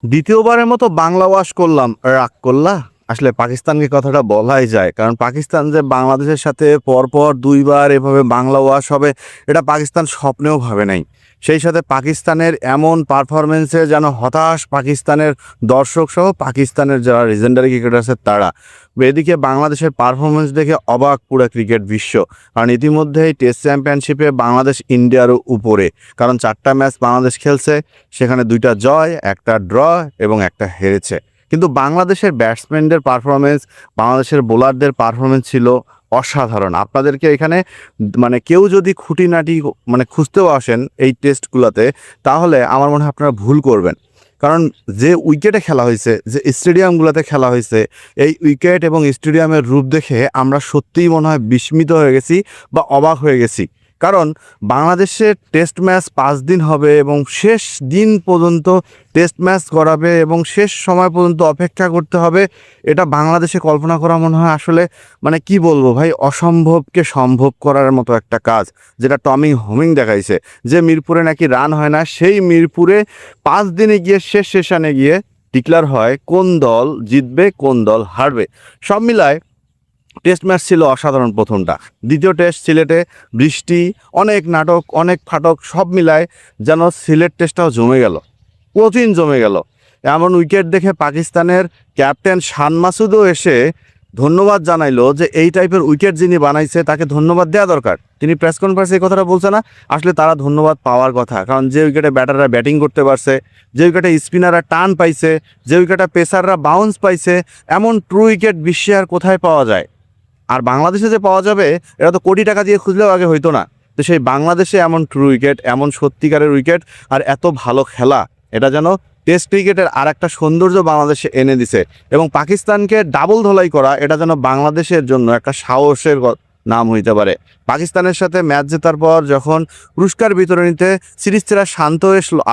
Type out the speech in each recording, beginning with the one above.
দ্বিতীয়বারের মতো বাংলা ওয়াশ করলাম, রাগ করলা? আসলে পাকিস্তানকে কথাটা বলাই যায়, কারণ পাকিস্তান যে বাংলাদেশের সাথে পরপর ২ বার এভাবে বাংলা ওয়াশ হবে, এটা পাকিস্তান স্বপ্নেও ভাবে নাই। সেই সাথে পাকিস্তানের এমন পারফরমেন্সে যেন হতাশ পাকিস্তানের দর্শকসহ পাকিস্তানের যারা লিজেন্ডারি ক্রিকেটার আছে তারা। এদিকে বাংলাদেশের পারফরমেন্স দেখে অবাক পুরো ক্রিকেট বিশ্ব, কারণ ইতিমধ্যেই টেস্ট চ্যাম্পিয়নশিপে বাংলাদেশ ইন্ডিয়ারও উপরে, কারণ ৪টা ম্যাচ বাংলাদেশ খেলছে, সেখানে ২টা জয়, ১টা ড্র এবং ১টা হেরেছে। কিন্তু বাংলাদেশের ব্যাটসম্যানদের পারফরমেন্স, বাংলাদেশের বোলারদের পারফরমেন্স ছিল অসাধারণ। আপনাদেরকে এখানে মানে কেউ যদি খুঁটিনাটি মানে খুঁজতেও আসেন এই টেস্টগুলোতে, তাহলে আমার মনে হয় আপনারা ভুল করবেন। কারণ যে উইকেটে খেলা হয়েছে, যে স্টেডিয়ামগুলোতে খেলা হয়েছে, এই উইকেট এবং স্টেডিয়ামের রূপ দেখে আমরা সত্যিই মনে হয় বিস্মিত হয়ে গেছি বা অবাক হয়ে গেছি। কারণ বাংলাদেশের টেস্ট ম্যাচ ৫ দিন হবে এবং শেষ দিন পর্যন্ত টেস্ট ম্যাচ করাবে এবং শেষ সময় পর্যন্ত অপেক্ষা করতে হবে। এটা বাংলাদেশে কল্পনা করা মনে হয় আসলে মানে কি বলবো ভাই, অসম্ভবকে সম্ভব করার মতো একটা কাজ, যেটা টমি হোমিং দেখাইছে। যে মিরপুরে নাকি রান হয় না, সেই মিরপুরে ৫ দিনে গিয়ে শেষ সেশনে গিয়ে ডিক্লার হয় কোন দল জিতবে কোন দল হারবে। সব মিলায় টেস্ট ম্যাচ ছিল অসাধারণ প্রথমটা। দ্বিতীয় টেস্ট সিলেটে, বৃষ্টি, অনেক নাটক, অনেক ফাটক, সব মিলায় যেন সিলেট টেস্টটাও জমে গেল, কঠিন জমে গেল। এমন উইকেট দেখে পাকিস্তানের ক্যাপ্টেন শান মাসুদও এসে ধন্যবাদ জানাইলো যে এই টাইপের উইকেট যিনি বানাইছে তাকে ধন্যবাদ দেওয়া দরকার। তিনি প্রেস কনফারেন্সে এই কথাটা বলছে না? আসলে তারা ধন্যবাদ পাওয়ার কথা, কারণ যে উইকেটে ব্যাটাররা ব্যাটিং করতে পারছে, যে উইকেটে স্পিনাররা টান পাইছে, যে উইকেটে পেসাররা বাউন্স পাইছে, এমন ট্রু উইকেট বিশ্বে আর কোথায় পাওয়া যায়? আর বাংলাদেশে যে পাওয়া যাবে, এটা তো কোটি টাকা দিয়ে খুঁজলেও আগে হইতো না। তো সেই বাংলাদেশে এমন ট্রু উইকেট, এমন সত্যিকারের উইকেট আর এত ভালো খেলা, এটা যেন টেস্ট ক্রিকেটের আর একটা সৌন্দর্য বাংলাদেশে এনে দিছে। এবং পাকিস্তানকে ডাবল ধোলাই করা, এটা যেন বাংলাদেশের জন্য একটা সাহসের নাম হইতে পারে। পাকিস্তানের সাথে ম্যাচ জেতার পর যখন পুরস্কার বিতরণীতে সিরিজ সেরা শান্ত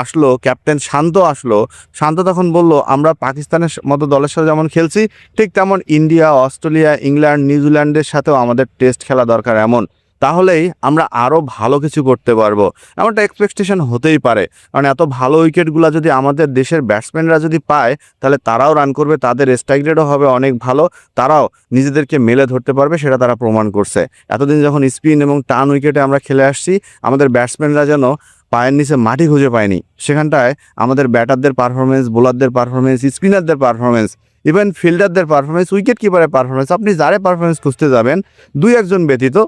আসলো, ক্যাপ্টেন শান্ত আসলো, শান্ত তখন বলল, আমরা পাকিস্তানের মতো দলের সাথে যেমন খেলছি, ঠিক তেমন ইন্ডিয়া, অস্ট্রেলিয়া, ইংল্যান্ড, নিউজিল্যান্ডের সাথেও আমাদের টেস্ট খেলা দরকার। এমন তাহলেই আমরা আরও ভালো কিছু করতে পারবো। এমনটা এক্সপেকটেশন হতেই পারে, কারণ এত ভালো উইকেটগুলো যদি আমাদের দেশের ব্যাটসম্যানরা যদি পায়, তাহলে তারাও রান করবে, তাদের স্ট্রাইক রেটও হবে অনেক ভালো, তারাও নিজেদেরকে মেলে ধরতে পারবে, সেটা তারা প্রমাণ করছে। এতদিন যখন স্পিন এবং টান উইকেটে আমরা খেলে আসছি, আমাদের ব্যাটসম্যানরা যেন পায়ের নিচে মাটি খুঁজে পায়নি। সেখানটায় আমাদের ব্যাটারদের পারফরমেন্স, বোলারদের পারফরমেন্স, স্পিনারদের পারফরমেন্স, ইভেন ফিল্ডারদের পারফরমেন্স, উইকেট কিপারের পারফরমেন্স, আপনি যারে পারফরমেন্স খুঁজতে যাবেন, ২-১ জন ব্যতীত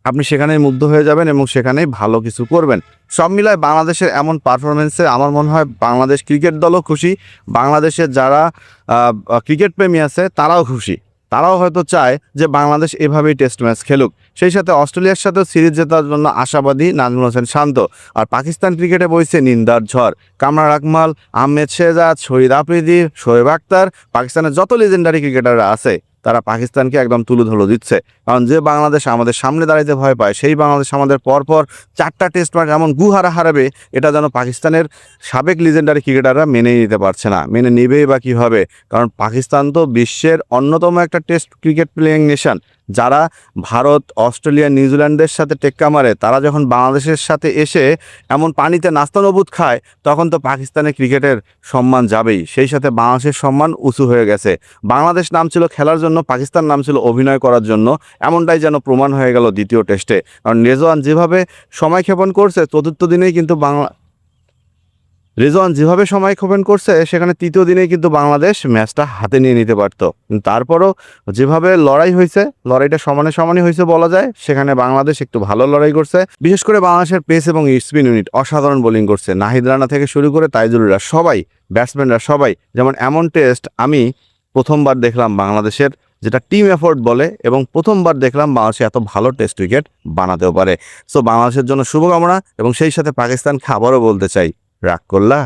আপনি সেখানেই মুগ্ধ হয়ে যাবেন এবং সেখানেই ভালো কিছু করবেন। সব মিলায় বাংলাদেশের এমন পারফরমেন্সে আমার মনে হয় বাংলাদেশ ক্রিকেট দলও খুশি, বাংলাদেশের যারা ক্রিকেট প্রেমী আছে তারাও খুশি। তারাও হয়তো চায় যে বাংলাদেশ এভাবেই টেস্ট ম্যাচ খেলুক। সেই সাথে অস্ট্রেলিয়ার সাথেও সিরিজ জেতার জন্য আশাবাদী নাজমুল হোসেন শান্ত। আর পাকিস্তান ক্রিকেটে বইছে নিন্দার ঝড়। কামরান আকমাল, আহমেদ শেহজাদ, শহীদ আফ্রিদি, শোয়েব আখতার, পাকিস্তানের যত লিজেন্ডারি ক্রিকেটাররা আছে তারা পাকিস্তানকে একদম তুলোধুলো দিচ্ছে। কারণ যে বাংলাদেশ আমাদের সামনে দাঁড়াইতে ভয় পায়, সেই বাংলাদেশ আমাদের পরপর 4টা টেস্ট ম্যাচ এমন গুহারা হারাবে, এটা যেন পাকিস্তানের সাবেক লিজেন্ডারি ক্রিকেটাররা মেনেই নিতে পারছে না। মেনে নেবেই বা কীভাবে? কারণ পাকিস্তান তো বিশ্বের অন্যতম একটা টেস্ট ক্রিকেট প্লেয়িং নেশন। যারা ভারত, অস্ট্রেলিয়া, নিউজিল্যান্ডের সাথে টেক্কা মারে, তারা যখন বাংলাদেশের সাথে এসে এমন পানিতে নাস্তানবুদ খায়, তখন তো পাকিস্তানের ক্রিকেটের সম্মান যাবেই। সেই সাথে বাংলাদেশের সম্মান উঁচু হয়ে গেছে। বাংলাদেশ নাম ছিল খেলার জন্য, পাকিস্তান নাম ছিল অভিনয় করার জন্য। এমনটাই যেন প্রমাণ হয়ে গেল দ্বিতীয় টেস্টে। কারণ রেজওয়ান যেভাবে সময় ক্ষেপণ করছে, চতুর্থ দিনেই কিন্তু রেজওয়ান যেভাবে সময় ক্ষেপণ করছে, সেখানে তৃতীয় দিনেই কিন্তু বাংলাদেশ ম্যাচটা হাতে নিয়ে নিতে পারত। তারপরও যেভাবে লড়াই হয়েছে, লড়াইটা সমানে সমানই হয়েছে বলা যায়। সেখানে বাংলাদেশ একটু ভালো লড়াই করছে। বিশেষ করে বাংলাদেশের পেস এবং স্পিন ইউনিট অসাধারণ বোলিং করছে। নাহিদ রানা থেকে শুরু করে তাইজুলরা, সবাই ব্যাটসম্যানরা সবাই। যেমন এমন টেস্ট আমি প্রথমবার দেখলাম বাংলাদেশের, যেটা টিম এফোর্ট বলে, এবং প্রথমবার দেখলাম বাংলাদেশে এত ভালো টেস্ট উইকেট বানাতেও পারে। সো বাংলাদেশের জন্য শুভকামনা, এবং সেই সাথে পাকিস্তানকে আবারও বলতে চাই, রাগ করলা?